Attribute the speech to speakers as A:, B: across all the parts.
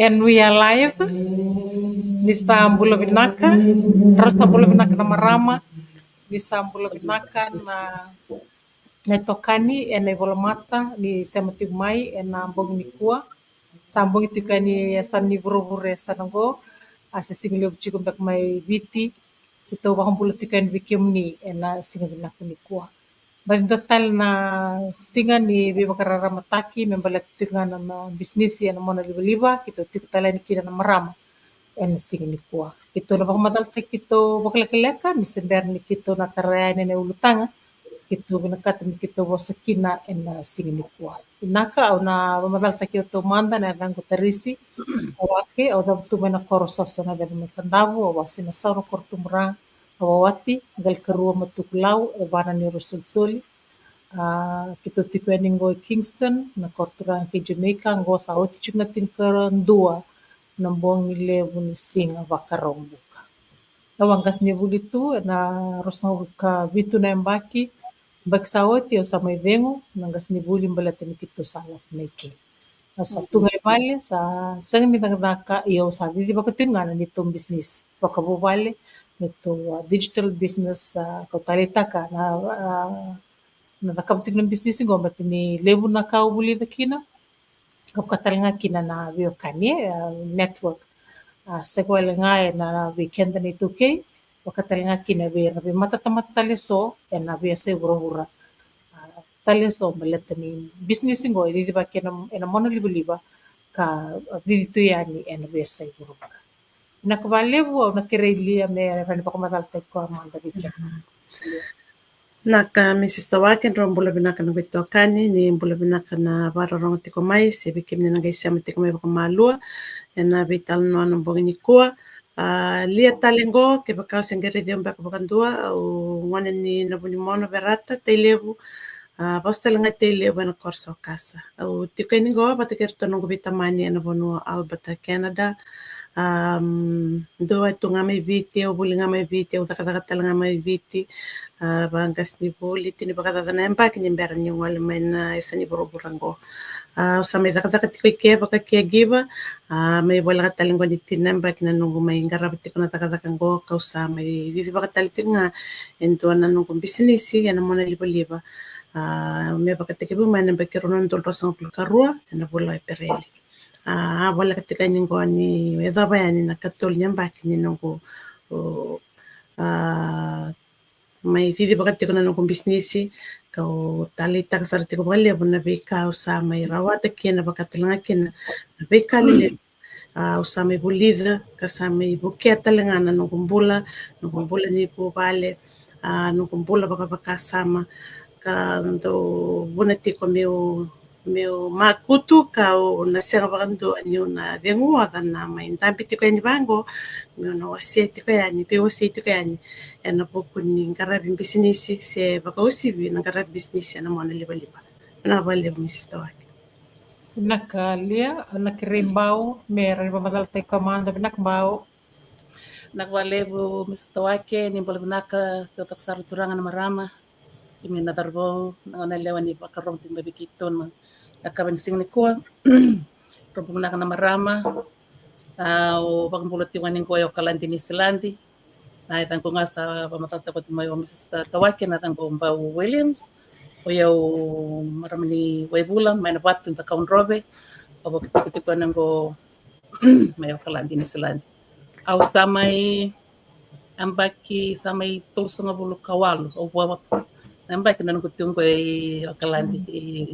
A: And we are live. Ni Sambula Vinaka, Rosambula Vinaka na Marama, ni Sambula Vinaka na Tokani, and Evolamata, ni Samatig Mai, and Nambong Nikua, Sambong Tikani, Sani Vuruvure Sanango, as a single of Chicken Back my Viti, ito Wahambula Tikan Vikimni, and Single Vinaka Nikua. But total na singa ni Vivakarara Mataki, membalat tingan na bisnis yan mo na liba, kito tikutala ni kina na marama, and singa ni kuwa. Kito na bakamadal ta kito bakalakilaka, misember ni kito na tarayaan na ulutanga, kito binakata ni kito wasakina, and singa ni kuwa. Inaka, au na bamadal ta kito manda na dango tarisi, awake, au da tume na korososo na dami kandavu, awasi na sauro kortumurang, awawati, gal karua matukulau, bana ni Rusulsuli. Kita tipe ningo Kingston, na kortura ke Jamaica, ngo sa oti chuk na tinkaran dua, na buong ilebu ni singa wakarombuka. Na wangas ni bulitu, na rosna ka vitu na mbaki, bak sa oti o sa may vengo, nangas ni bulim balatin kito sa alap na iki. Sa tungay bale, sa sang ni naka iyo sa di ba katin nga na nitong business, wakabubale, nito digital business kautalita ka na nakabtik ng business ngo bat ni lebu na kaubuli na kina kapkatal nga kina na vio kanye network segwal nga na weekend ni 2K wakatal nga kina be na be matatamat taleso na be seguro taleso malet ni business ngo di ba kina ena mono liba ka dito yani na be seguro nakabalebu au nakireilia me rani pakamatalta ko amanda bika.
B: Naka Mrs. Tawaken ron bula binaka na wito kani ni bula binaka na warorong tiko mai se bikim ni nagaisa tiko mai bakamalua na vital no anong bongi ni kuwa lia talengo ke bakau sengere diom baka bakandua au ngwane ni nabuni mono berata teilebu postel nga teilebu na korso kasa au tiko ni go batekerto nungu vitamani na bonu Alberta Canada doa tu nga may viti o buli nga may viti o takatakatal nga may viti bangas ni buli tini bakatata na empa kinimberan yung wala may na isa ni buruburango sa may takatakatik ko kaya baka kaya giba may wala katalinggo ni tinemba kinanungo may ngarabati ko na takatakango kausa may vivi bakatalitik nga entuan na nungong bisinisi yan mo na liba-liba may bakatikibu may nambakirunan tulros ng pulkarua na bulay pereli wala katika ningo ni edaba yani nakatol nyambaki ningo may vivi bakati ko na nung business kau talita kasarati ko bali abon na beka usa may rawata kina bakatlang kina beka lile usa may bulida kasama buketa lang nung kumbula ni po bale nung kumbula baka sama kanto bunati ko meu makutu kau na sera bakando anyo na denguwa na may tampiti ko ni bango meu na waseti ko yani pe waseti ko yani na pokun ni karabing business se baka usibi na karab business na mo na liba na bale Mrs. Tawaki
A: nakalia nakirimbao meron ba madal tay komanda binakbao
C: nakwalebu Mrs. Tawaki ni bolbinaka totok sar turangan marama kimi na darbo na lewan ni bakarong ting babikiton nakaban sing ni ko propong na marama o pagmulot tiwan ko yo kalanti ni Silandi ay tan ko nga sa pamatata ko tumayo Mrs. Tawaki na tan ko Mbao Williams o yo marami ni Waibulam may nabat ta kaun robe o bakit ko nang ko mayo kalanti ni Silandi aw sa may ambaki sa may tulso nga bulu kawalo o wawak ambaki nan ko tung ko kalanti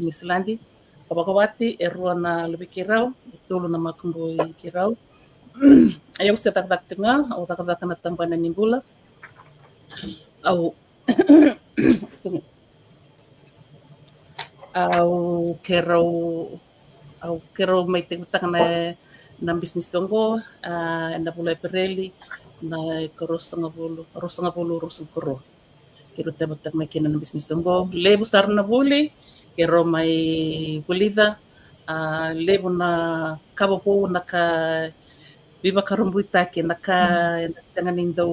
C: ni Silandi kabakawati erua na lebih kirau itulo na makumboy kirau ayaw sa takdak nga o takdak na tambanan ni bula au kero may tingutang na business tonggo na bulay pereli na koros nga bulu koro kiro tabatak may kinan na business tonggo lebo sar na buli kero may bulida lebo na kabo po naka biba karumbuita ke naka sanganin daw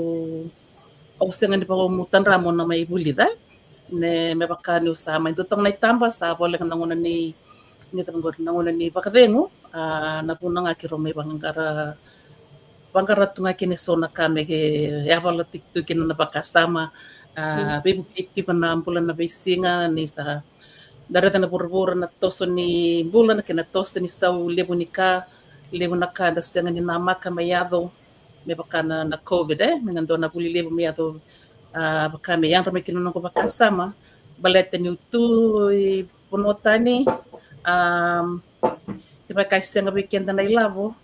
C: o sanganin pa umutan ramo na may bulida ne mebaka ni usama indutong na itamba sa bolang nanguna ni nitang gor nanguna ni bakadengo napuna nga kiro may bangara tunga kini sona kame ke yavala tiktu kina na pakasama bibu kiti na bulan na besinga ni sa darata na burbura na toso ni bulan kina toso ni sau lebu na ka da senga ni namaka mayado me bakana na covid mengando na buli lebu mayado baka me yang rame kina na pakasama balete ni tu punotani tiba kai senga weekend na ilavo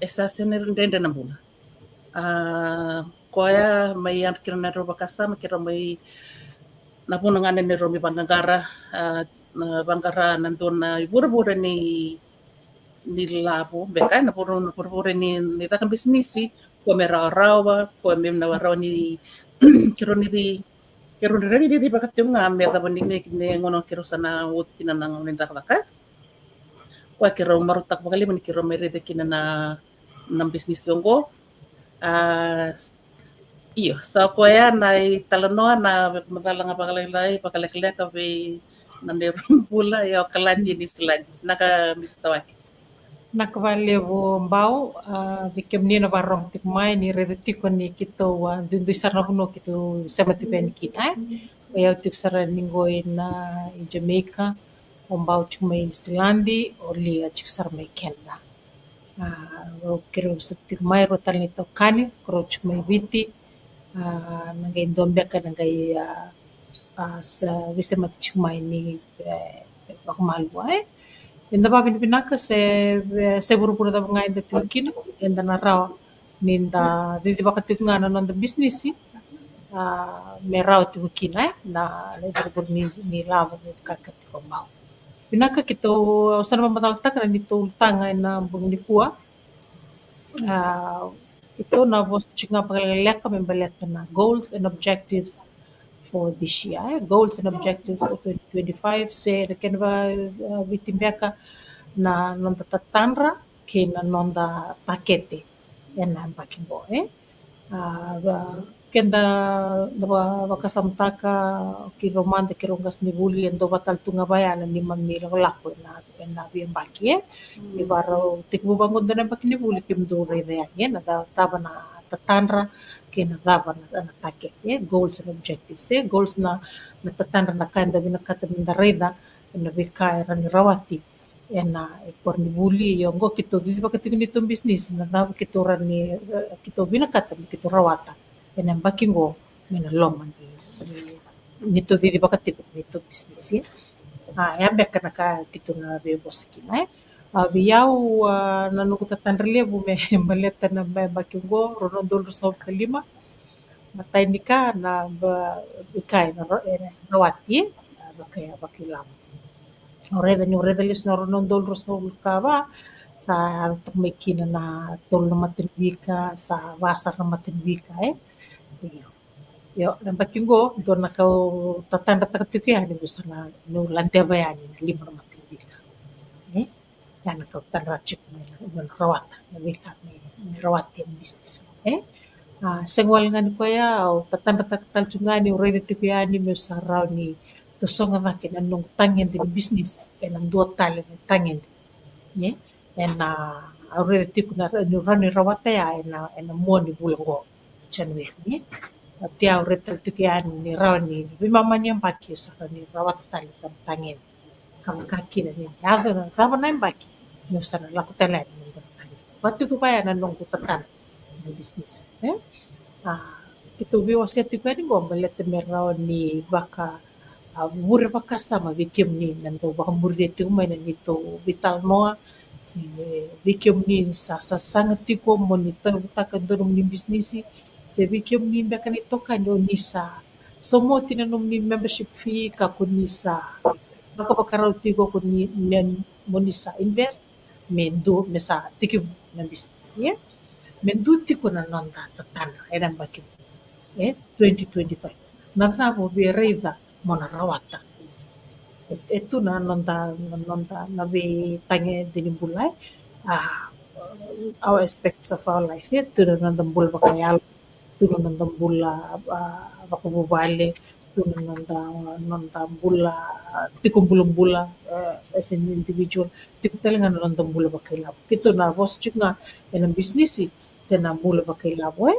C: esa sene rende na bula koya may yang kira na ro bakasama kira may napuna nga ni ro mi bangara na bangara nandun na bura-bura ni lavo beka na bura-bura ni takang bisnisi ko may rawa ko may nawaraw ni kiro ni di bakat yung nga may tabo ni ngono kiro sana wot kinanang nindaraka ko kiro marutak bakali man kiro may rede kinana ng bisnis yung ko iyo sa ko ya na talanoa na madalang nga pagalaylay pakalekle kabe nandirum pula ya kalandi ni sladi naka mistawaki
A: Nakavalevo mbao bikem ni na barong tikmai ni redetiko ni kito dundu sarna kuno kito samati ben kita ya tik sara ningoy na in Jamaica mbao chukmai Stilandi o lia chik sara mai Canada kiro sa tikmai rotal ni tokani kro chukmai biti nangai dombeka nangai sa viste mati chukmai ni bakmalwa Inda babin pinaka se buru-buru da ngai da tukin inda na raw ninda didi bakatik nga na nonda business me raw tukin na le buru-buru ni lavo ni kakati ko mau. Pinaka kito sana mamadal tak na nito tanga na bung ni kuwa ito na bos chinga pagaleleka membaleta na goals and objectives for this year. Goals and objectives for 2025 say the Canva vitimbeka na nonda tatanra ke na nonda pakete na bakimbo kenda wakasamtaka ki romande ki rongas ni buli endo batal tunga bayana ni mamila lako na baki ni baro tikbu bangun dana baki ni buli kim do re na taba na tatanra kina daba na target goals and objectives goals na tatanra na kanda binakata minda reda na bika rani rawati na ikor ni buli yongo kito disi bakati nito business na daba kito rani kito binakata kito rawata na bakingo mena loma nito didi bakati nito business yan beka na ka kito na bebos kina biyau nanuko tatanrele bu me baleta na bakingo ronondol sob kalima matay nika na bikay na rawati bakaya bakilam oreda lis na ronondol sob kaba sa tok mekina na tol na matinbika sa wasar na matinbika yo na bakingo do na ka tatanda takatikian ni busana no lante bayani lima na matinbika yan ka tanra chip na rawata na bika ni rawati ang business mo sengwal nga ni kuya o tatanda taktal chunga ni oreda tikian ni mo sa raw ni to songa makin anong tangin di business ang duot tali ni tangin already tiku na rani rawata ya na mo ni bulango chanwe ni tia already tikian ni rawani bimama ni baki sa ni rawata tali tangin kam kaki na ni ava tama na baki no sana la ko tala ni tangin watu ko pa na nung kutatan ni business kito biwa sa tikian ni gomba let meraw ni baka mura baka sama bikim ni nanto baka mura tiku may na nito vital noa si bikim ni sa sangat tiko monitor butaka donom ni business si bikim ni baka nito kanyo ni sa so mo tinanom ni membership fee ka kun ni sa baka bakaraw tiko kun ni mo ni sa invest mendo mesa tiki na business mendo tiko na nonda tatana edan bakin 2025 nasabo bi reza mona rawata itu na nonda nabi tange dinibulay our aspects of our life tu na nandambul bakayal tu na nandambul bakububali tuna nanda bula tiku bula as an individual tiku talenga nanda bula bakailabu kito na vos chunga ena business sena bula bakailabu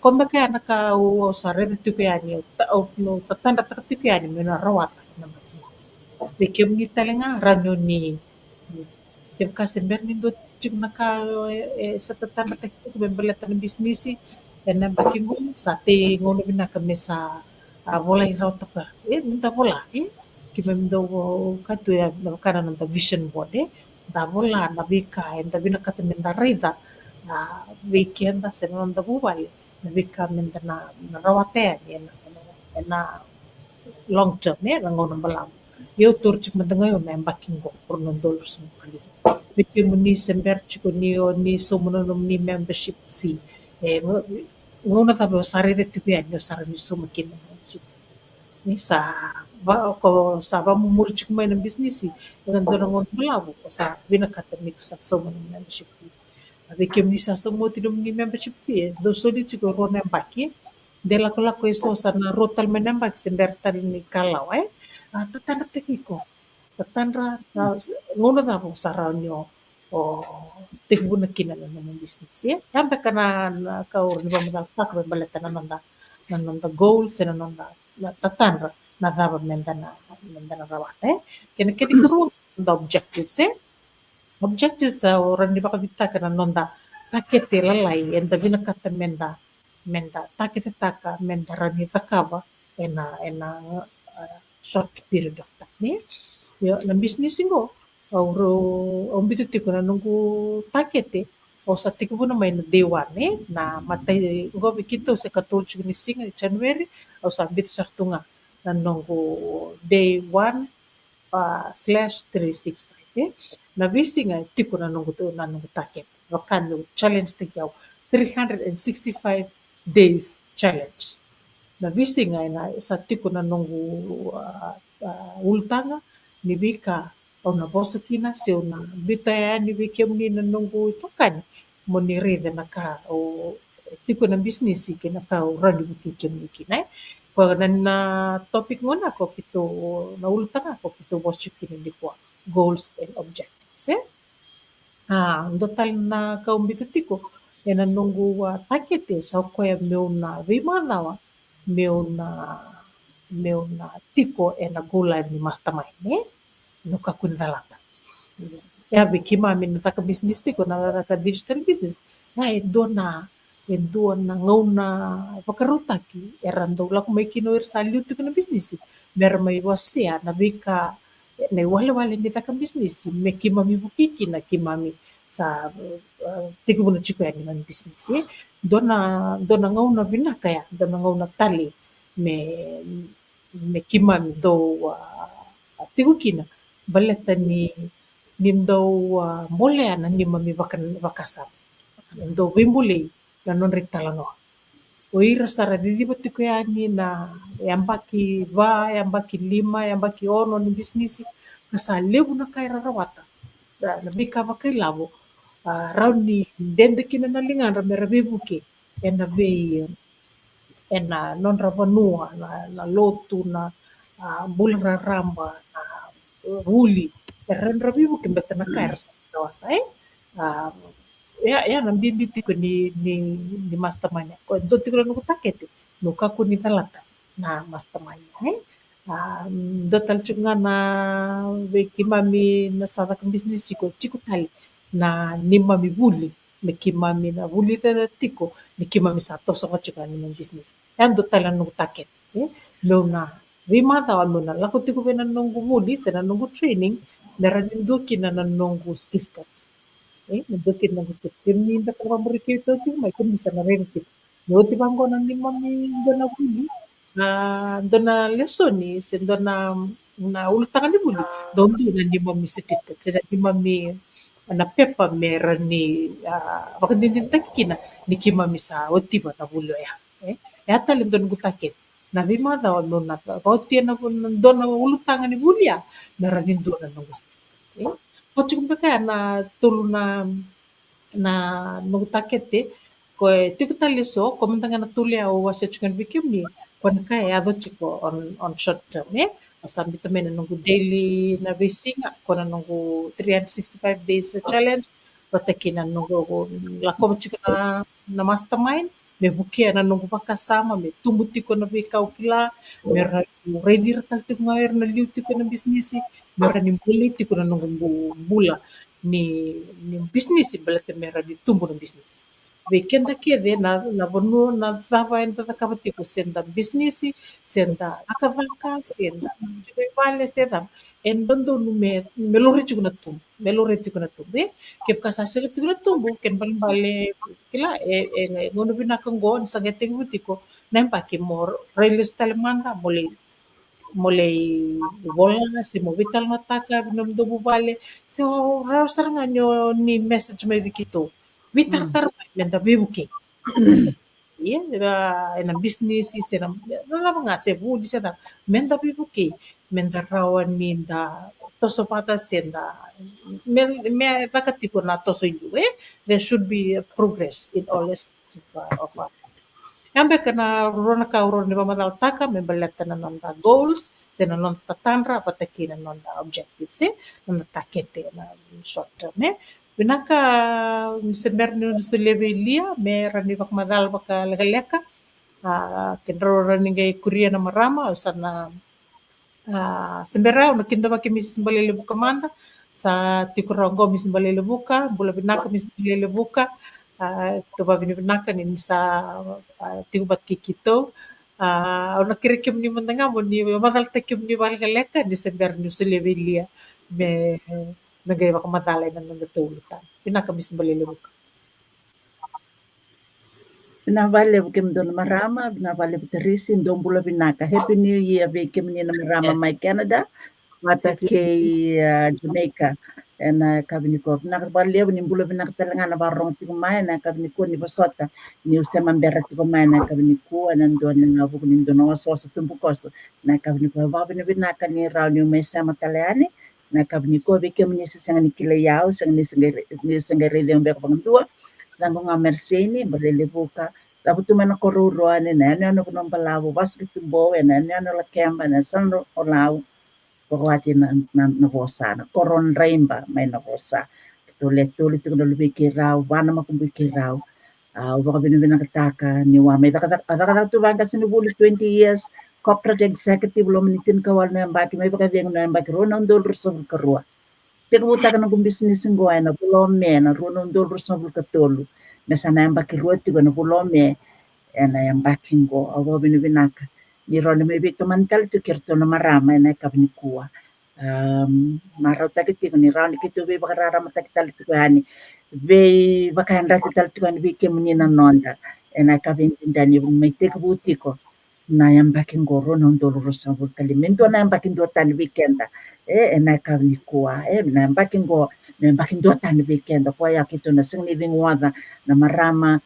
A: kombe kaya naka o sa rede tiku yani no tatanda tiku yani mena rawata na Bikim ni talenga rano ni tem kasember ni do chuk naka sa tatanda tiku bembela tan business ena bakingo sa te ngono bina kamesa bola i rautoka minta bola kime mindo katu ya kana nanta vision board da bola na bika enda bina katu minta reida weekend se nanta bubal na bika minta na rawate na long term na ngono balam eu tur chuk minta ngayon na embakingo por non dolor sem kali Biki ni sember chiko ni somuno ni membership fee ngono tabe sare de tiku ya ni sare ni somukin ni sa ba ko sa ba mumur chik may ng business nan do nang bulago ko sa binakata ni ko sa somo ng membership fee abi kim ni sa somo ti dum ni membership fee do so di chiko ro na baki de la ko eso sa na rotal menambak sembertal ni kalaw tatanda tekiko tatandra ngono na po sa ranyo o tigbo na kinalan ng business yambe kana na kaur ni ba madal tak ba balata na nanda goals na nanda tatandra na dava mendana rawate kene kedi kuru nanda objectives objectives orang di baka bitta kana nanda takete lalai enda vina kata menda takete taka menda rani takaba ena short period of time yo na business ngo auro ombito tiko na nunggu takete o sa tiko na may na day one na matay ngo bikito sa katulch ni singa January o sa bit sartunga na nunggu day one /365 na bisi nga tiko na nunggu taket wakan yung challenge tigaw 365 days challenge na bisi nga na sa tiko na nunggu ultanga ni bika o na bosa kina se o na bitaya ni bika ni na nunggu itokan mo ni rede na ka o tiko na business kina ka o rani bukichin ni kina na topic mo na ko kito na ultanga ko kito bosa kina ni kwa goals and objectives total na kaumbito tiko e na nunggu takete sa ko ya na vimadawa meu na tiko e na gola ni mastermind no ka kundalata ya biki mami no taka business tiko na taka digital business na e dona ngauna pakarutaki e rando la ko mai kino saliu tiko na business mer mai wasia na bika na wale wale ni taka business me kimami bukiki na kimami sa tiko mo chiko ya ni business dona ngauna binaka ya dona ngauna tali me kimami do tigo kina baleta ni do mole ana ni mami bakasam do bimbule na non ritalano o ira sara didi batiku yani na yambaki lima yambaki ono ni business kasalebu na kaira rawata na bika bakai labo rauni dende kina na lingan ra merabebuke ena bei ena non rabanua na lotu na bulan raramba na huli eren rabibu kembeta na kair sa kawata Ah, ya na bibiti ko ni mastermind ko doti ko no takete no kako ni talata na mastermind dotal chunga na beki mami na sada ka business chiko tali na ni mami buli me ki mami na buli tiko ni ki mami sa to so chika ni business yan dotal no takete no na Vimata wa muna lako tiko be na nungu buli se na nungu training meron din doki na nungu certificate nagdukit na gusto. Kini ba ka paborito ito may kung bisa na rin ito. No, ti bangko na ni mami do na buli. Do na lesson ni sen do na ultangan ni buli. Do na ni mami certificate. Sila ni mami na pepa meron ni baka din takina ni ki mami sa oti ba na bulo ya. Talent do gutakit. Nabi mo daw no na kauti na do na ultangan ni buli ya. Meron din do na gusto. Pochikumbeka na tulu na nugtakete ko tikutaliso komandanga na tulia o wasa chukan bikim ni Kona ka e ado tiko on short term, Sampai tamena nunggu daily na visinga, kona nunggu 365 days challenge, patakina nunggu lako tiko na mastermind, me bukia na nunggu pakasama, me tumbu tiko na vikau kila, me ready ratal tiko ngawer na liu tiko na bisnisi, me rani buli tiko na nunggu bula ni bisnisi balate me rani tumbu na bisnisi. Weekend kede na bonu na dava enta takapatiko senda bisnisi, senda akavaka, senda vale senda en dondo no me lo richu na tumbu, me lo reti na tumbu, ke kasa selip na tumbu, ken bale kila ngono bina kango sa getting butiko, nempa ki mor relis talemanda mulai bola si mo vital mataka binom do bubale so rasa nga nyo ni message may bikito vitar tar menda bibuki iya ena business sena nga se bu di seda menda bibuki menda rawan ninda toso pata senda me takatiko na toso yu there should be a progress in all aspects of Yambe kana rona ka urone ba madal taka me baleta na nonda goals, se na nonda tanra pataki na nonda objectives, nonda takete na short term, Binaka semerni sulebe lia me rani bak madal baka legaleka, kendro rani gay kuria na marama usana sembera una kinda baki misis balele buka manda sa tikurongo misis balele buka bula binaka misis balele buka toba bini binaka ni sa tigubat kikito una kirikim ni mandanga mo ni madal takim ni balgaleka ni sember ni sulevelia me nagay baka madalay na nandatulutan binaka misis balele buka
D: Binavale kem don marama, binavale terisi ndombula binaka. Happy New Year kem ni na marama
A: Yes.
D: my Canada, mata ke Jamaica. Na kabini ko na bale ni bula binaka talanga na barong ti kumay na kabini ko ni basota ni usema mbera ti kumay na kabini ko nando na buko ni dono so tumbukos na kabini ko ba binaka ni raw ni may sama talayani na kabini ko kem ni sa ni kilayao sang ni sangare le mbeka pangdua lango nga merseni balilibuka labu tu mana koruruane na ano ko nang balawo basketball na ano la kemba na san olau pagwati na bosa na koron raimba may na bosa tulit tu lubi kiraw bana makumbi kiraw baka binibina kataka ni wa may takata tu bangka sinubuli 20 years corporate executive lo minitin kawal na baki may baka biyang na baki ronang dollar sa karua Tekubuta ka ng business ngo ay na pulome na runong dollar sa katolo. Nasa na yung bakiruti ko na pulome na yung baking go. Awa binibinaka. Ni ron may bito mantal to kirto na marama na kabinikuwa. Maraw takiti ko ni ron kito be bakarara matakital to hani. Be bakahan rati tal to hani bike mo ni na nonda. Na kabintinda ni may tekubuti ko. Na yung baking go runong dollar sa kalimento na yung baking do tani weekenda. Na kabinikuwa na baking go na baking do tani weekend ko ya kito na sing living wada na marama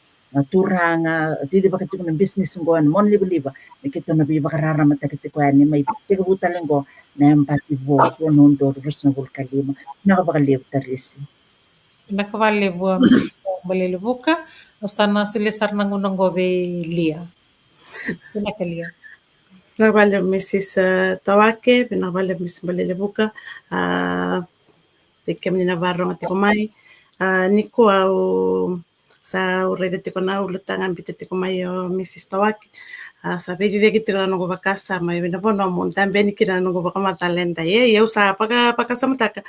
D: turanga dili ba kito na business ngo an mon liba kito na biba karara mata kito ko ani may tiga butaling go na baking go no do resnabul kalima na ka bakaliw tarisi
A: nakavale bua misis balele buka usana silisar nang unang gobe lia pinakalia
B: Nagwala Mrs. Tawake, pinagwala Mrs. Balilibuka, pikem ni Navarro at kumay, niko au sa urede tiko na ulutangan bite tiko mayo Mrs. Tawake, sa pedi deki tiko na nungo bakasa, may binapono mo, tambeni kina nungo baka matalenta, yau sa pagkasa mataka,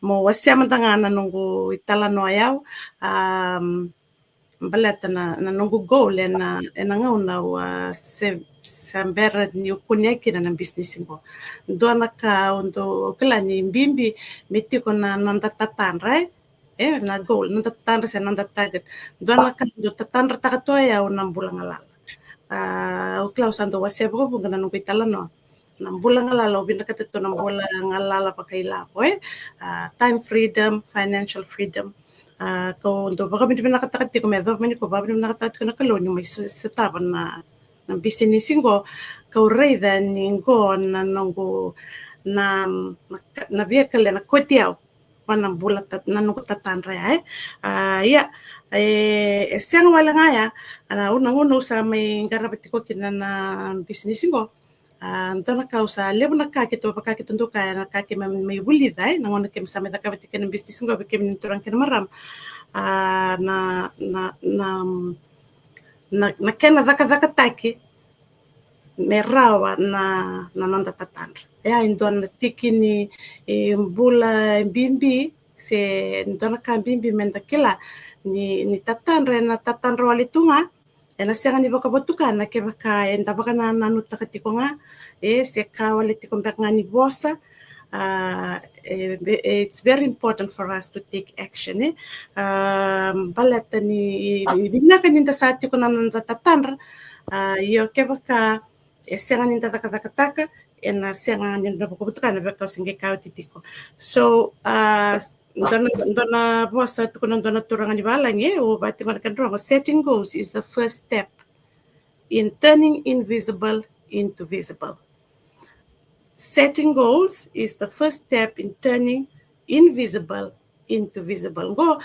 B: mo wasya matanga na nungo itala no ayaw, baleta na nungo goal na ngauna sambera ni ukunya kina na business ngo ndo anaka ndo kila ni mbimbi mitiko na nanda tatan right na goal nanda tatan sa nanda target ndo anaka ndo tatan takatoya una bulang alala ukla usando wasebo bunga na nungko itala no na bulang alala ubinda kateto na bulang alala pakaila ko time freedom financial freedom ko ndo baka binti nakatati ko medho mani ko babi nakatati ko nakalonyo may setaban na ng business ko kaurida ningo na nongo na vehicle na kotiao wanang bulat nanung tatandra ya siang wala nga ya unang sa may garabati ko kinana business ko ndona kausa lebu nakakito pakakito kaya nakaki may buli dai nangona kem sa may dakabati kinana business ko kem turang kinamaram na kena daka taki merawa na nanda tatandra ya indona tikini bula bimbi se ndona ka bimbi menda kila ni tatandra na tatandra walitunga ena sianga ni baka botukana ke baka enda baka na nanu takatiko nga se ka walitiko mbaka ni bosa it's very important for us to take action balata ni bigna kaninda sati ko nanda tatandra yo ke baka sianga ninda taka ena sianga ninda baka botukana baka singe ka titiko so Dona bosa tu kono dona turangan balang o bati kan drama. Setting goals is the first step in turning invisible into visible. Setting goals is the first step in turning invisible into visible. Go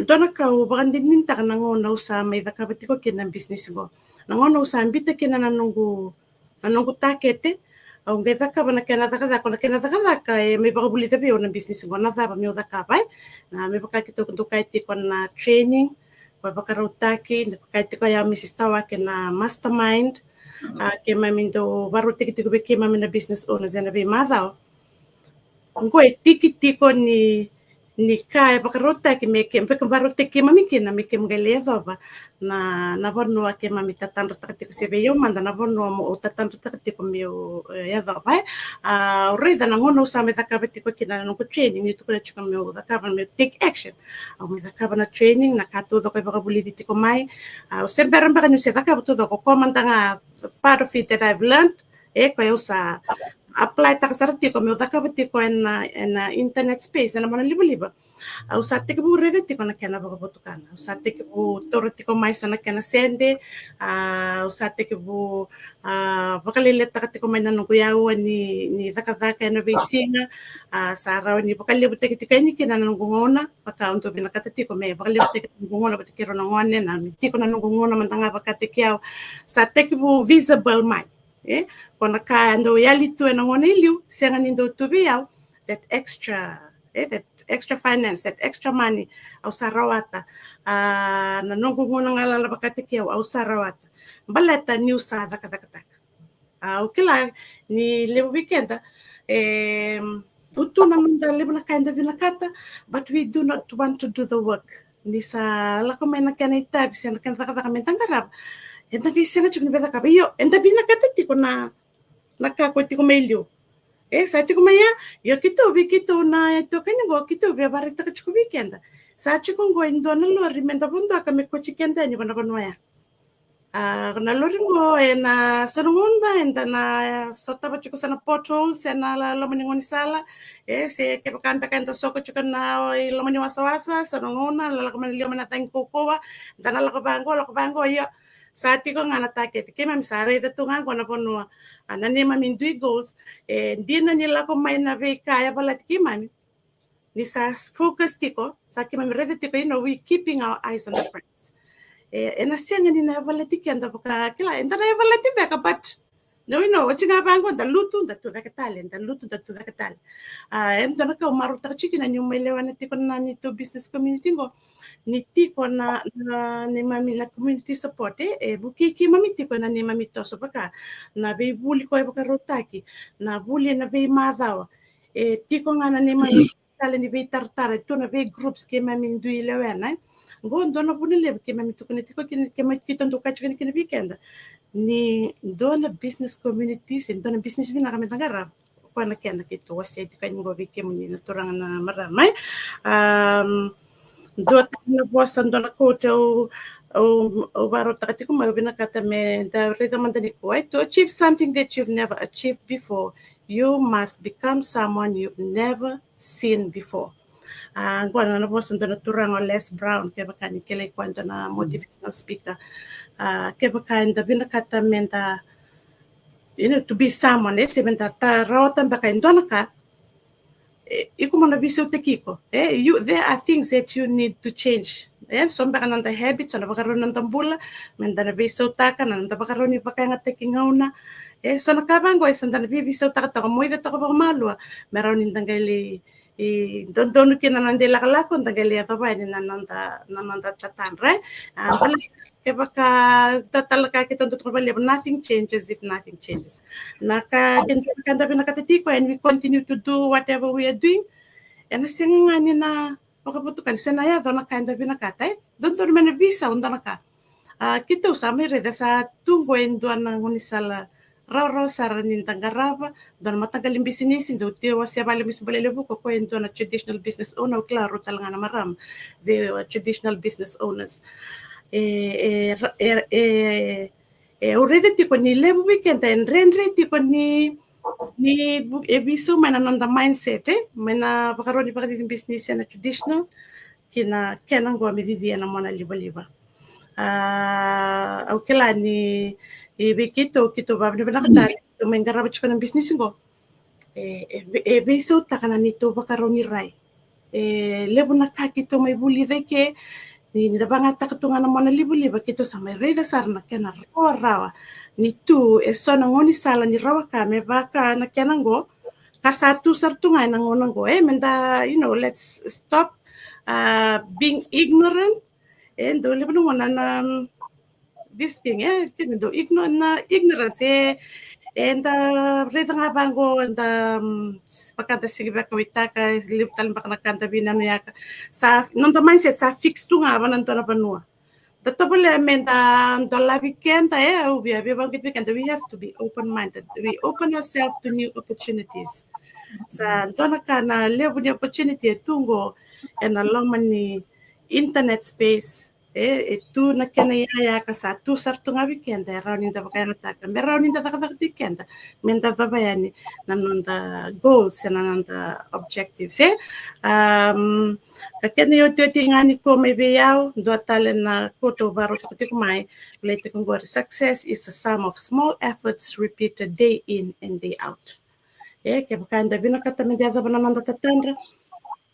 B: dona ka o bagandin ninta ka nangona usa may vakabati ko kinang business go. Nangona usa ambita kinang nanungu takete au ngai thaka bana kena thaka me ba buli tabi ona business ngona thaba me thaka bai na me baka kito kai ti kona training ba baka rotaki ne kai ti ya Mrs. Tawa kena mastermind ke mamindo baru tiki be ke mamina business owners na be madao ngoi tiki ni kai baka rotaki me ke baka baru tiki mamikina me ke mgale thaba na bono ke mami tatandra takati ko sebe yo manda na bono mo tatandra takati ko me ya thaba reda na ngono sa me takabati ko kina no ko training ni to ko chika me takaba me take action au me takaba na training na kato do ko baka buli diti ko mai au sempre baka ni se takaba to do ko komanda nga part of it that I've learned ko eu sa apply takasarati ko me takabati ko na internet space na mana liba au sa te bu rede ti kona kena baka botukana au sa te bu torati ko mai sana kena sende au sa te bu baka lele takati ko mai nanu ko yao ni daka na besinga sa raw ni baka lebu te ti kani kena nanu ngona baka unto bina katati ko me baka lebu te ngona bata kero na ngone na ti ko nanu ngona mantanga baka te kiao sa te bu visible mai kona ka ndo yali tu na ngone liu senga ni ndo tu biao that extra finance, that extra money, au sarawata, na nungu nguna ngalala bakati kiao, au sarawata. Baleta ni usa daka. Au kila ni lebo weekenda, utu na manda lebo na kainda binakata, but we do not want to do the work. Ni sa lako may nakana itab, siya nakana daka mentangarab. Enta kisi na chuk ni beda kaba, iyo, enta binakata tiko na nakakwati ko mailyo. Sa tiku maya yo kito na to kani go kito be barek ta chiku weekend sa chiku go indo na lori menda bondo ka me ko chikenda ni bana ya na lori go na sonunda enda na sota ba chiku sana potholes na la mani ngoni sala se ke bakanta kanta soko chiku na lo mani wasawasa sonuna la ka mani lo mana tang kokowa dana la ka bango ya sa tiku ngana take ke mam sare da tunga go na bonua nani mami ndui goals dina ni la ko mai na be kaya balat ki mami ni sa focus tiko sa ki mami rede tiko we keeping our eyes on the prize ena senga ni na balat ki anda baka kila enda na balat be ka but no wachinga bango da lutu da tu da katale enda na ka maru ta chiki na nyuma ile wana tiko na ni to business community go ni tiko na ni mami la community support buki ki mami tiko na ni mami to so baka na be buli ko baka rotaki na buli na be madhawa tiko nga na ni mami sale ni be tartara to na be groups ke mami ndu ile wana go ndona bunile ke mami to tiko ke mami kito ndo kachi ke weekend ni dona business communities and dona business bina kami tagara kwana kena kito wasi tika ngo bike muni na turang na maramay do na bosan dona ko o baro takati ko magabina kata me da reda mandani ko to achieve something that you've never achieved before you must become someone you've never seen before ngwana na bosan dona turang o Les Brown ke bakani kele kwanta na motivational speaker ke bakani da bina kata menta to be someone sebenta ta rawatan baka indona ka ikumana biso tekiko. There are things that you need to change. Somba kananda habits, na bakaron ng tambula, mendana biso taka, nanda bakaron ni bakanga tekingauna. So nakabango ay sandana biso taka taka moiga taka bamalua, meron nindangali dono kina nande lakalako ndangali ataba ni nananda tatanre. Kebaka tatalaka kita untuk kembali, nothing changes if nothing changes. Naka kanda pinakatatiko, and we continue to do whatever we are doing. And nga ni na makabutukan senaya dona kanda pinakatay. Doon mana bisa undana ka. Kita usama reda sa tunggo enduan ng unisala raw sara nintangaraba don matagal business indo tiwa siya bali misbali lebu ko endo na traditional business owner klaro talaga na maram the traditional business owners already tiko ni lebu weekend and rendre tiko ni ebiso mana nonda mindset mana bakaroni bakari business na traditional kina kenang go mivivia na mona liba au kila ni kito babi na nakatari to mengaraba chiko ng business ngo ebiso takana nito bakaroni rai lebu na kakito may buli veke ni dabanga takatunga na mona liba kito sa may reda sarna kena rawa ni tu eso na ngoni sala ni rawa kame baka na kenango kasatu sartunga na ngonango menda let's stop being ignorant and do liba na this thing do ignorance and reda nga bango and pakanta sige baka witaka liptal baka nakanta binano yaka sa nonto mindset sa fix tu nga banan to na panua tatabole menta dola weekend we have to be open minded, we open ourselves to new opportunities sa dona kana lebu ni opportunity tungo and along mani internet space tu na kena ya ka sa tu sartu nga weekend raunin da baka nataka me raunin da taka weekend menta vabayani nanonda goals and nanonda objectives kakene yo tingani ko may biyaw do talen na koto baro ko mai late kung success is a sum of small efforts repeated day in and day out ke bakanda binakata me da banamanda tatandra,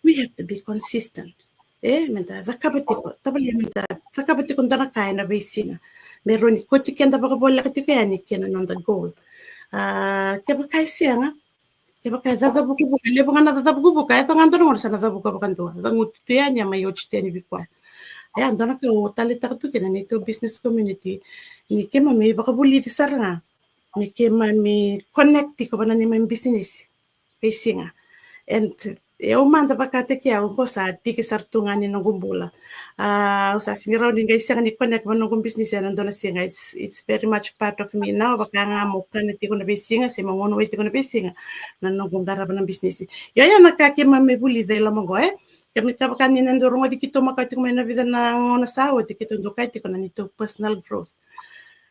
B: we have to be consistent menta zakabatiko tabali menta zakabatiko ndana kaya na basina meroni ko tikenda baka bola katiko yani kena nanda goal ke baka sianga ke baka zaza buku le baka zaza buku ka esa ngando ngor sana zaza buku baka ndo zangu tuyanya mayo chiteni bikwa ndana ko talita tu kena ni to business community ni kema me baka buli tisaranga ni kema me connect ko bana ni business basinga and manda baka teke au kosa tiki sartunga ni ngumbula usa sinira ni ngai sanga ni connect bana ngum business na ndona singa it's very much part of me now baka nga mo kana tiko na besinga se mangono we tiko na besinga na ngungara bana business yo ya nakake mame buli de la mongo kami baka ni ndoro ngodi kito makati ko na vida na ngona sawo tiko ndokai tiko na nito personal growth.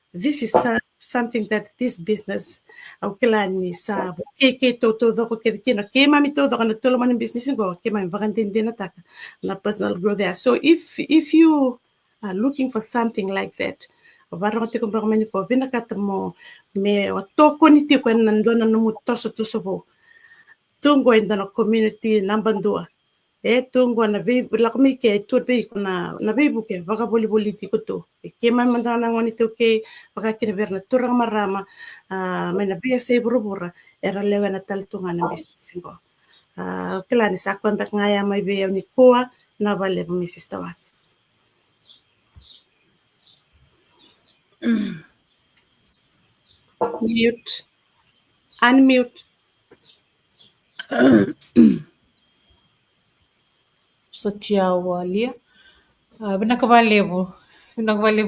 B: This is something that this business au kilani sa ke to do ko ke kino ke mami to do kana to man business go ke mami bakantindi na taka na personal growth there. So if you are looking for something like that barang te ko barang ko binakata mo me to ko ni ti ko nando na mo toso bo tungo in the community number 2 tungo na be la kami ke tur be na be buke baka boli ti ko to ke man mandana ngoni to ke baka kine berna turang marama mena be se burubura era lewa na tal tunga na business go kila ni sakon bak ngaya mai be ni koa na vale mi sister wa unmute
A: so tia walia binakabalebu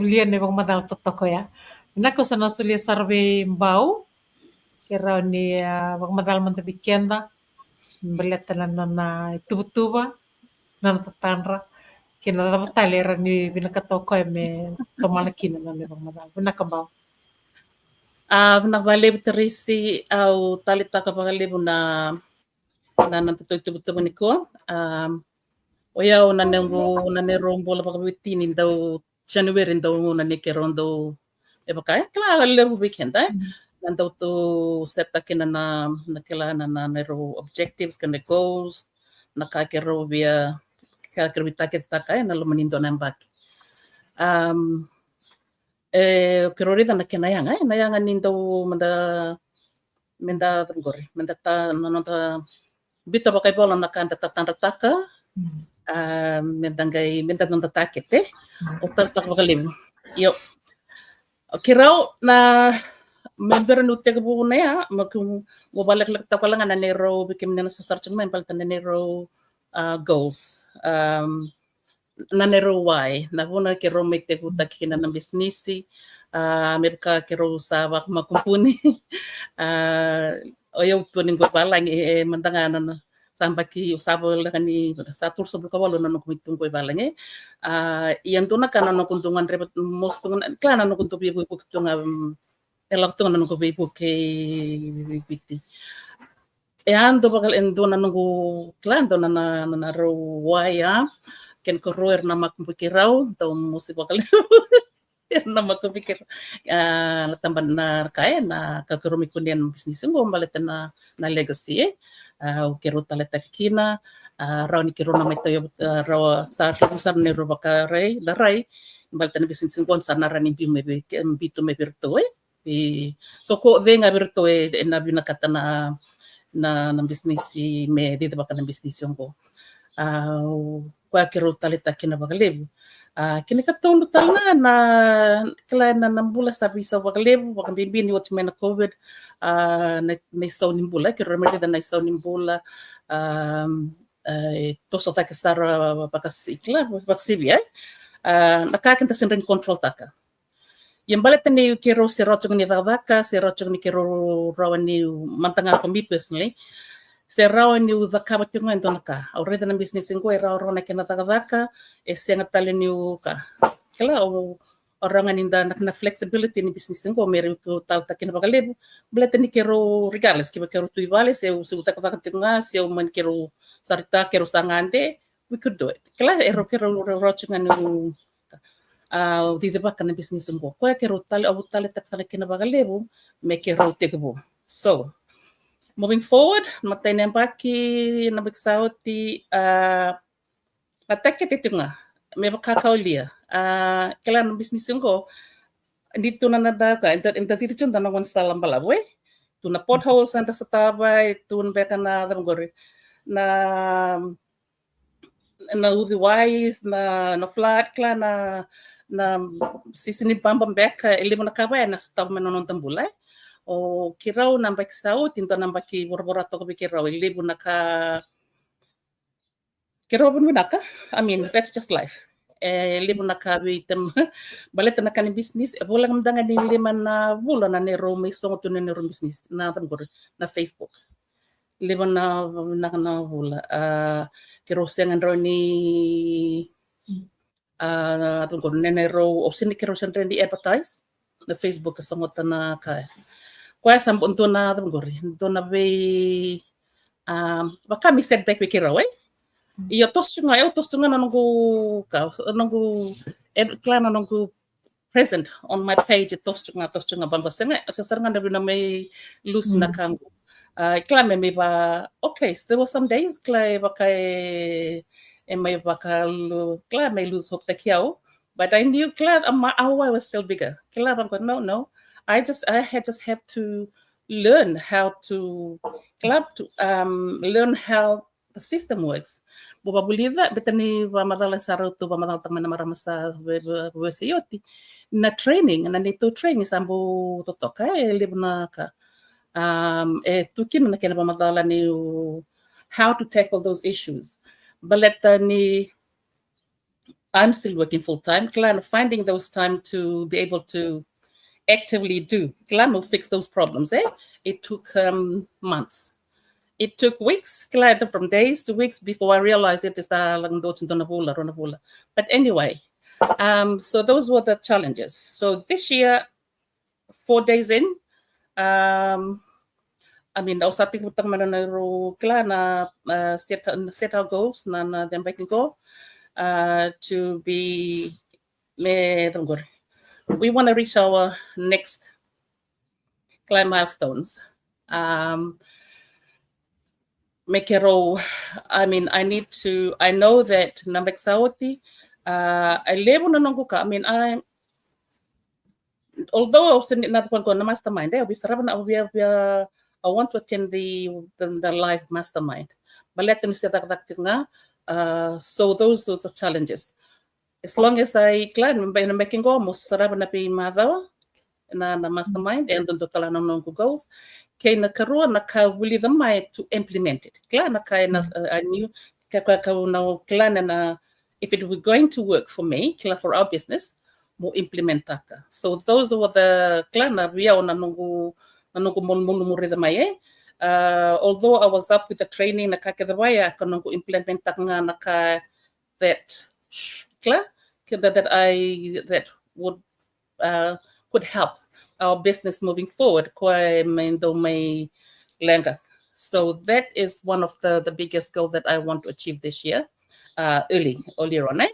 A: lia ne bang madal totoko ya binako sana sulia sarve mbau kera ni bang madal manta bikenda beleta na tubutuba na tatanra kina da talera ni binakatoko me tomala kina na ne bang madal binakabau
C: Binakabalebu terisi au talita kabalebu na nantutoy tubutuba ni ko oya o nanengo nanerombo la pakabitini daw January daw na nekeron daw baka kala lebu weekend Nandau tu set kina na kila na nero objectives kina goals na kakero via kakero vitake takai na lumanindo na mbaki. Kero rida na kina yanga nindo menda tangori menda ta nonota bita pakai bola na kanta tatanda taka menda nonta takete o tak bakalim yo kirau na member no tega bu na ya makum mo balak tapalanga na nero bikim na sa search mo impalta na nero goals na nero why na vuna kero me te guta kina na business mebka kero sa wak makumpuni o yo puning go balang mandanga na samba ki usabo ni sa tur sobre kawalo na no kumitung ko balang iyan to na kana no kuntungan rebet most klana no kuntu bi bu kuntunga elak to na no ko bi bu ke biti ando bakal endo na no klan to na ro waya ken ko roer na makumpikirau to musi bakal na makupikir tambah na kaya na kakurumi kundian bisnis ngo baleta na legacy kero taleta kina raw ni kero na may tayo raw sa usar ni ro bakaray daray baleta na bisnis ngo sa narani bito me birto so ko venga birto na binakata na bisnis me dito baka na bisnis ngo kwa kero taleta kina bakalib kini katulu talna na kala na nambula sabi sa wakalebu wakambibini watu mena COVID na isaw nimbula kiro remedi na isaw nimbula toso taka sara pakasikla paksibi nakakinta sinrin control taka yang balik ni kiro si rocong ni vavaka si rocong ni kiro rawan ni mantanga for me personally se rawa ni udhaka batunga ndonaka already na business ngo era rona kena taka senga tali ni ka kala orang ninda na flexibility ni business ngo mere tu tal takina bagalebu bleta ni kero regardless kiba kero tu ivale se utaka batunga se man kero sarita kero sangande we could do it kala ero kero rochunga ni di deba kana business ngo ko kero tali taksana kina bagalebu me kero tekebo so moving forward, matay na baki na bigsauti natake titunga may kakaulia kailan business ko dito na nadaka inta titichon na one style ang balabwe to na potholes anta sa tabay to beka na damgori na udhiwise na flat kla na sisini bambam beka ilimo na kabay na sa tabay manon tambulay o kirau namba kisau tinto namba ki borbora to ko kirau libu naka kirau bun naka I mean that's just life libu naka bitem baleta naka ni business bolang mdanga ni lima na bulan na nero may songo to nero business na tambor na Facebook libu na bula kirau sengan ro ni tungkol nero o sini kirau senren di advertise na Facebook kasongo na kaya kwa sampun to na tungori to na be baka mi setback wikiraw iyo tostunga nanungu klana nanungu present on my page tostunga bamba senga sasaranga na may loose na kango klame me ba okay so there were some days klay baka may baka klame lose hope takiao but I knew klad our was still bigger klab no I just have to learn how to learn how the system works. Boba buliva betani wa madala saruto wa madala tamana maramasa wesiyoti na training na nito training sambu totoka libna ka tukin na kena madala ni how to tackle those issues. Baletani I'm still working full time. Finding those time to be able to actively do. Glamo fix those problems. It took months. It took weeks, from days to weeks before I realized it is ronabula. But anyway, so those were the challenges. So this year, 4 days in, I mean, I was starting with set our goals na them back go to be we want to reach our next client milestones. Make it all. I mean, I know that Nambek Sawati, I live on Nanguka. I mean, although I was in the mastermind, I want to attend the live mastermind. But let them say that so those are the challenges. As long as I climb by making almost Sarabana be mother na mastermind and the total non goals, kay na karua na ka willi the mai to implement it. Kla na kay na I knew na if it were going to work for me, for our business, mo implement taka. So those were the klana via na nungu mulu the mai. Although I was up with the training na kake the way I can implement taka na ka that that would could help our business moving forward. So that is one of the biggest goal that I want to achieve this year, earlier on.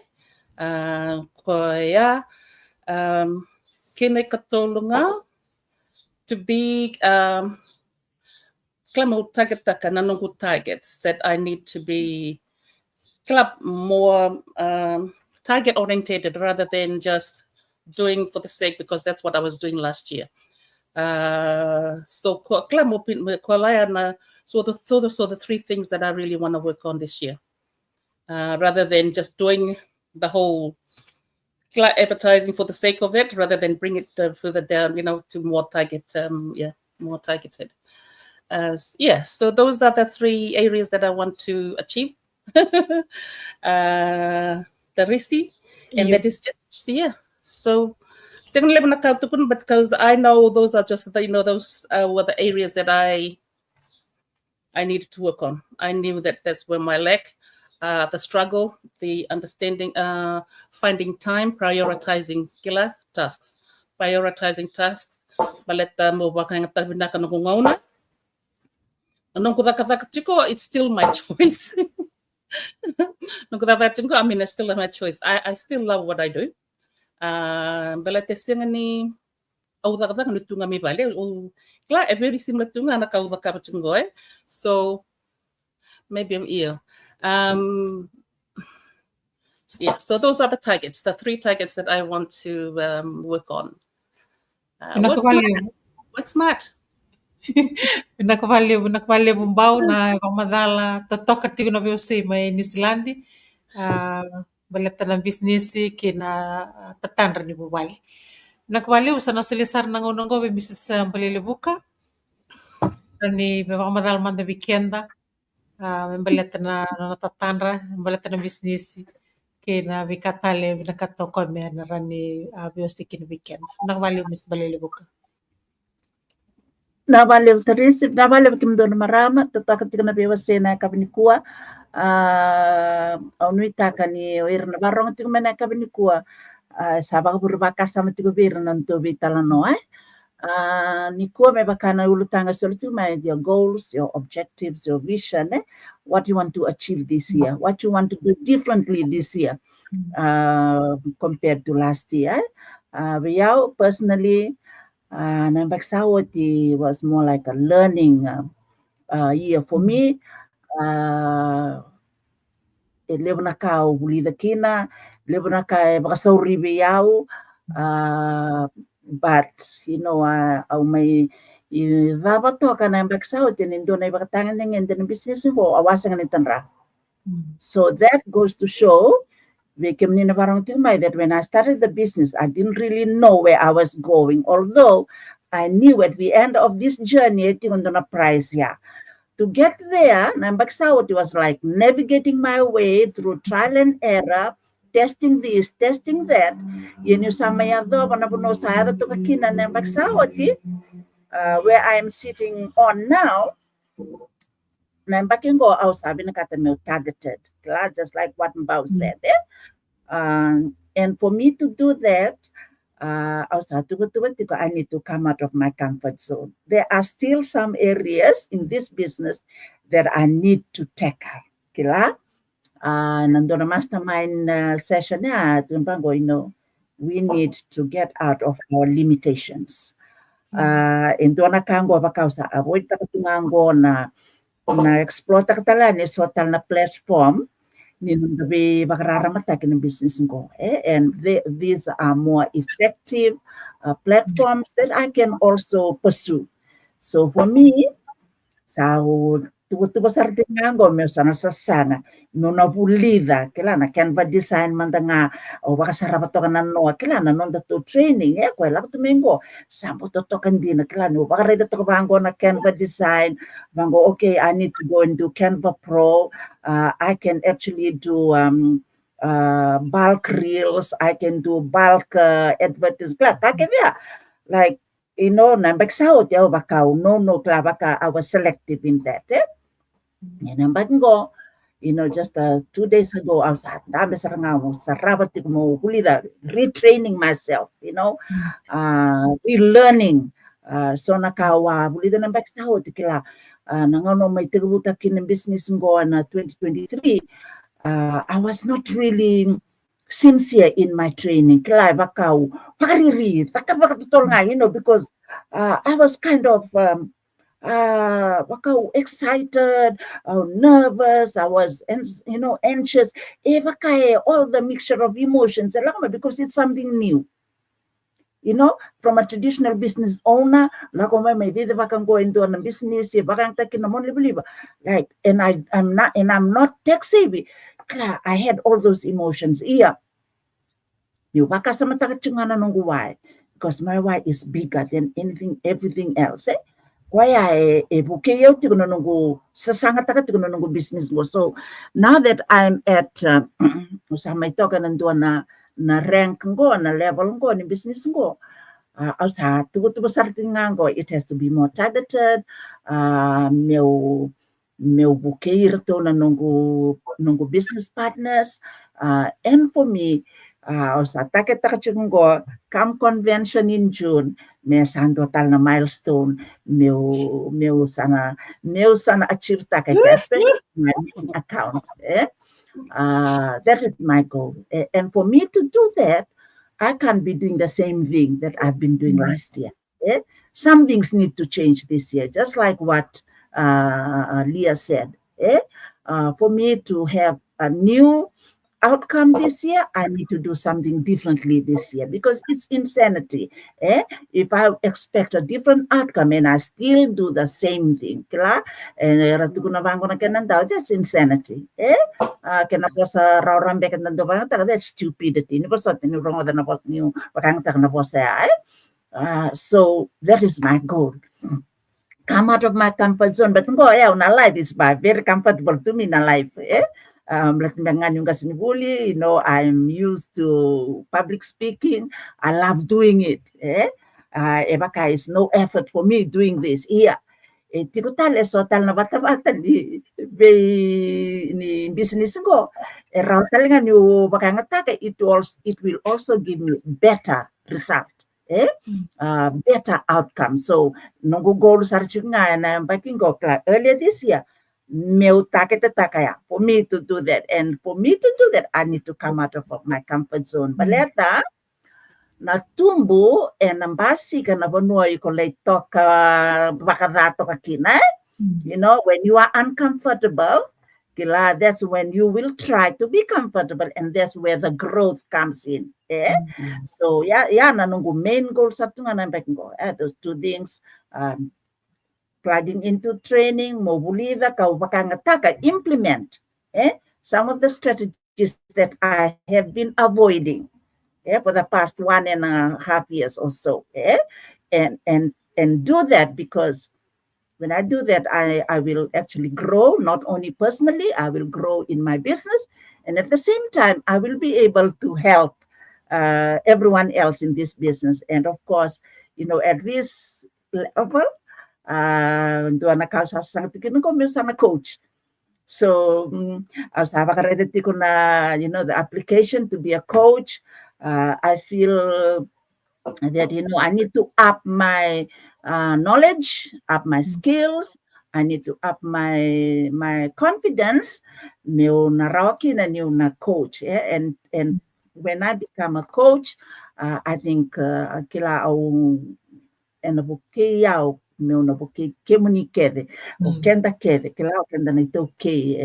C: Kene katolunga to be targets that I need to be more target oriented rather than just doing for the sake, because that's what I was doing last year. So the three things that I really want to work on this year, rather than just doing the whole advertising for the sake of it, rather than bring it further down, to more more targeted. So those are the three areas that I want to achieve. The RISI, and that is just so secondly, because I know those are just those were the areas that I needed to work on. I knew that that's where my lack, the struggle, the understanding, finding time, prioritizing tasks, but let them it's still my choice. I mean, it's still my choice. I still love what I do. But ni very similar to so maybe I'm here. So those are the targets, the three targets that I want to work on. Work smart.
A: Nakavalia bumbau na vamadala tatoka tigo na VOC mai New Zealand. Baleta na business kina tatandra ni bubali. Nakavalia sana selisar nangonongo be Mrs. Balile buka. Ni vamadala manda weekenda. Baleta na tatandra, baleta na business kina vikatale nakatoka me na rani VOC kina weekend. Nakavalia Mrs. Balile buka.
D: Navale terisi, navale kimdono marama, tataka tika bewa sena kabinikua, onuitaka ni oirna barong tika mena kabinikua, sabak berbaka sama tika beira nanto bitala noe. Nikua me bakana ulutanga solitu my your goals, your objectives, your vision, what you want to achieve this year, what you want to do differently this year, compared to last year. Personally, Nambek Sawati was more like a learning year for me. Lebona ka uli the kina, lebona ka bakasauri biyao, but au may vabato ka Nambek Sawati nindo na ibakatangan ng the business ko awasan ng tanra. So that goes to show that when I started the business, I didn't really know where I was going. Although I knew at the end of this journey, to get there, Nambek Sawati was like navigating my way through trial and error, testing this, testing that. Where I am sitting on now, Nambaking go out targeted, just like what Mbao said. And for me to do that, I need to come out of my comfort zone. There are still some areas in this business that I need to tackle. Nandona mastermind session, we need to get out of our limitations. Endo na kango bakausa avoid takatungango na explore takatalani so tal na platform be bakararamataki ng business ko. And these are more effective platforms that I can also pursue. So for me, sa tubo sa tingango me sana sasana no na bulida kelana can ba design mandanga o baka sarap to kanan no kelana non to training ko la to mengo sampo to kandina kelana baka ready to bango na Canva design bango okay I need to go and do Canva Pro. I can actually do bulk reels, I can do bulk advertisement like nambag sahod yaw baka no baka I was selective in that. And go, just 2 days ago, I was at Sarabati mo hulida, retraining myself, relearning. So nakawa hulida ng baksaho tikila nangono may tiruta kin business ngo na 2023. I was not really sincere in my training. Kila bakau pariri takabakatutol nga, because I was kind of excited, nervous, I was, anxious. All the mixture of emotions, because it's something new. From a traditional business owner, like may did go into a business, like, and I'm not tech savvy. I had all those emotions. Because my why is bigger than everything else. Kaya bukayo ti kuno nungu sasanga taka ti kuno nungu business go. So now that I'm at may toka nanduan na rank go na level go ni business go. Sa tubo sartingan go, it has to be more targeted. Meu bukayo to na nungu business partners. And for me, sa taka go come convention in June. May sando tal na milestone meu sana achieve taka especially my account. That is my goal. And for me to do that, I can't be doing the same thing that I've been doing last year. Some things need to change this year, just like what Leah said. For me to have a new outcome this year, I need to do something differently this year because it's insanity. If I expect a different outcome and I still do the same thing, that's insanity. That's stupidity. So that is my goal. Come out of my comfort zone, but life is very comfortable to me in life. I'm used to public speaking. I love doing it. It's no effort for me doing this here. Tikutale so tal na bata-bata ni business ko. Around talaga ni bakangataka, it will also give me better result. Better outcome. So nungu goal sarchi nga na baking go earlier this year. For me to do that, and for me to do that, I need to come out of my comfort zone. Baleta na tumbo and ambasi kana bonuay ko lay toka bakadato kakina. When you are uncomfortable, that's when you will try to be comfortable, and that's where the growth comes in. So nanungu main goal sa tunga na baking go. Those two things. Plugging into training, mobiliza, implement some of the strategies that I have been avoiding for the past 1.5 years or so. And do that, because when I do that, I will actually grow, not only personally, I will grow in my business. And at the same time, I will be able to help everyone else in this business. And of course, at this level, coach. So I was ready to the application to be a coach. I feel that I need to up my knowledge, up my skills. I need to up my confidence. Na coach, and when I become a coach, I think na buke yao meu na buke kemuni keve o kenda keve ke lao kenda na tau ke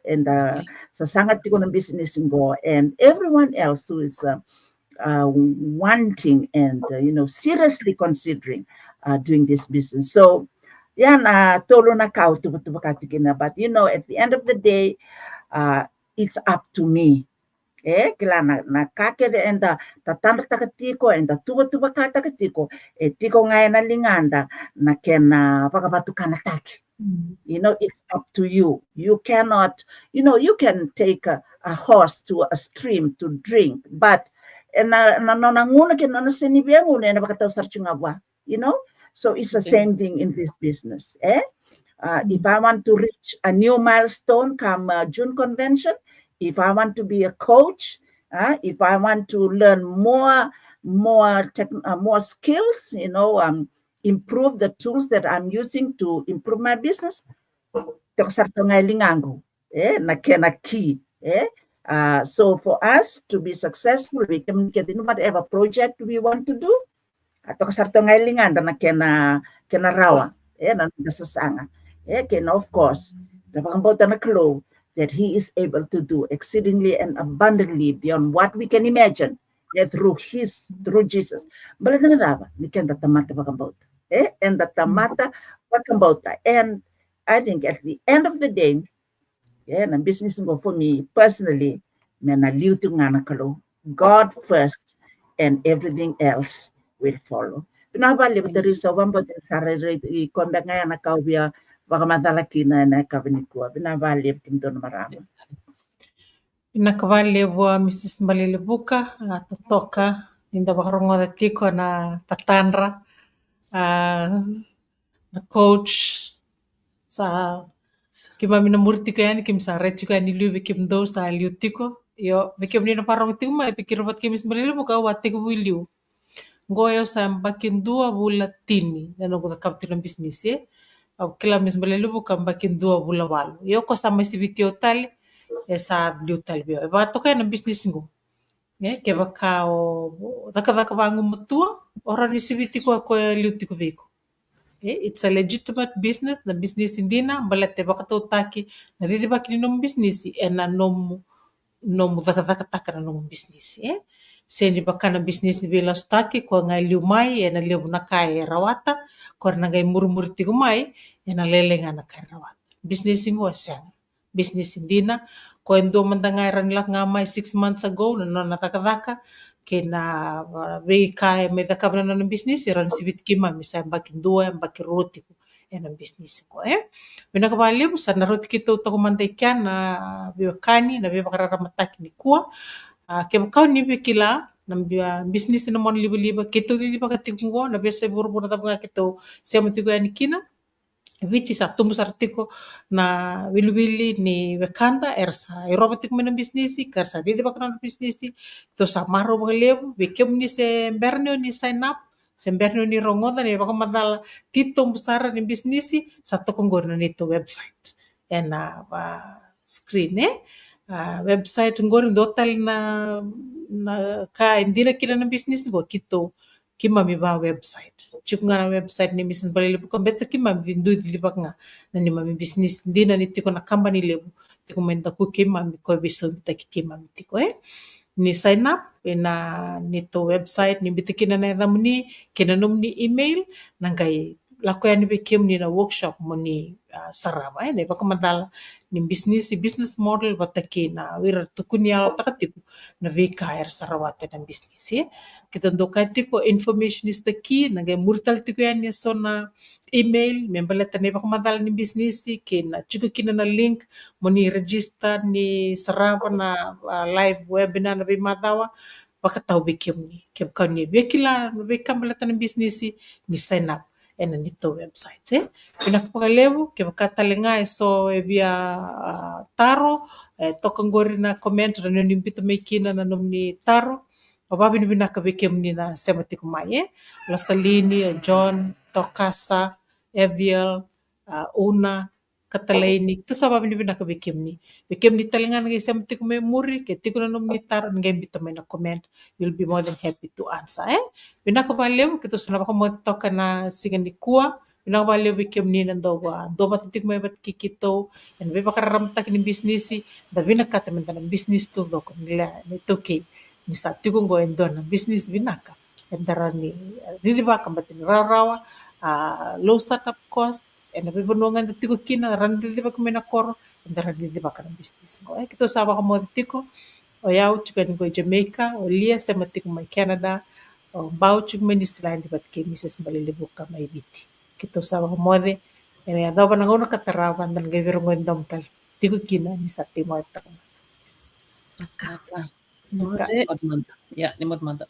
D: and sasanga tiko na business go, and everyone else who is wanting and seriously considering doing this business. So na tolo na kau tubatukina, but at the end of the day it's up to me. Kila na kakeve enda tatanda takatiko enda tuba katakatiko tiko ngai na linganda na kena pakabatukana taki. It's up to you. You cannot, you can take a horse to a stream to drink, but so it's the same thing in this business. If I want to reach a new milestone come June convention, if I want to be a coach, if I want to learn more skills, improve the tools that I'm using to improve my business, so for us to be successful, we can get in whatever project we want to do. Kena rawa, of course, the that he is able to do exceedingly and abundantly beyond what we can imagine through Jesus. And I think at the end of the day, and business for me personally, God first and everything else will follow. There is a one but
A: Pinakavalewa Mrs. Malilibuka totoka ninda bakarongoda tiko na tatandra na coach sa kimami na murtiko yani kim sa retiko yani liu kim do sa liutiko yo bikim ni na parang tiko mai pikirabat kim Mrs. Malilibuka watiko wiliu ngoyo sa bakin 2 bula tini na nogo kapti ng business kila Mrs. Malilibuka bakin 2 bula walo yo ko sa masibitio tali esa liu talbio e bato kaya na business ngo ke baka o daka bangu mutua ora nisibiti ko liu tiko beko it's a legitimate business na business indina balate baka taki na didi baki nom business na nom daka na nom business seni baka na business bila staki ko ngai liu mai na liu na kai rawata ko na ngai murmur tiko mai na lelenga na kai rawata business ngo sang business indina ko endo mandangai ran lak ngamai 6 months ago na natakadaka kena veika me daka na business ran sivit kima misa bakin 2 bakin roti ko na business ko bina kabali sa na roti kito to kumantay kyan na biwakani na biwakarara mataki ni kuwa ke bakau ni bikila na business na mon liba kito di bakatikungo na bese buru-buru tapanga kito siamatigo yani kina viti sa tumbu sartiko na wili ni wekanda ersa irobatiku mena bisnisi karsa didi bakana bisnisi to sa maro balebu bekem ni se bernio ni sign up se bernio ni rongoda ni bakamadala tito busara ni bisnisi sa tokongorna ni to website ena screen website ngori dotal na ka indira kila na bisnis go kito kima mi ba website chikunga na website ni Mrs. Malilibuka better kima vindu di bak nga na ni mami business di na nitiko na company lebu tiko menta ku kima mi ko biso mitaki kima mitiko ni sign up na nito website ni bitikina na damni kinanom ni email nangai lako yani bekem ni na workshop mo ni saraba ne baka madala ni business model bataki na wir tukunya takatiku na VKR sarawate ng business kita dokatiko information is the key nagay murtal tiko yani so na email membalata ne baka madala ni business kina chuko kina na link mo ni register ni saraba na live webinar na bimadawa baka tau bekem ni kebkan ni bekila bekambalata ng business ni sign up and nito website pinakapagalebu kebakatalenga so via taro tokangori na comment na nimbita may kina na ni taro bababi ni binakabekem ni na sematiko mai Lasalini John Tokasa Eviel Una katalaini tu sabab ni binaka bikem ni talengan ngai sem tiku me muri ke tiku na ni tar ngai bita me na comment. You'll be more than happy to answer binaka baleu kita suna ba mo toka na singa ni kua binaka baleu bikem ni nando wa do bat tiku me bat kikito en be bakaram tak ni bisnisi da binaka temen tan bisnis tu do ko ni toke ni sa tiku ngo endon bisnis binaka endara ni dili ba kambatin rawa low startup cost and nabibanungan tiku kina ran dili ba kumena koro endara dili ba kana bisnis ngo kito saba ko mo tiku o yau chukan go Jamaica o lia sama tiku mai Canada o bau chuk ministry line di bat ke Mrs. Balili buka mai biti kito saba ko mo de e adoba na ngono katarawan dan gaviro ngo endom tal tiku kina ni sa timo ita
C: Naka.
B: Mode.
C: Nimod manda. Ya, nimod manda.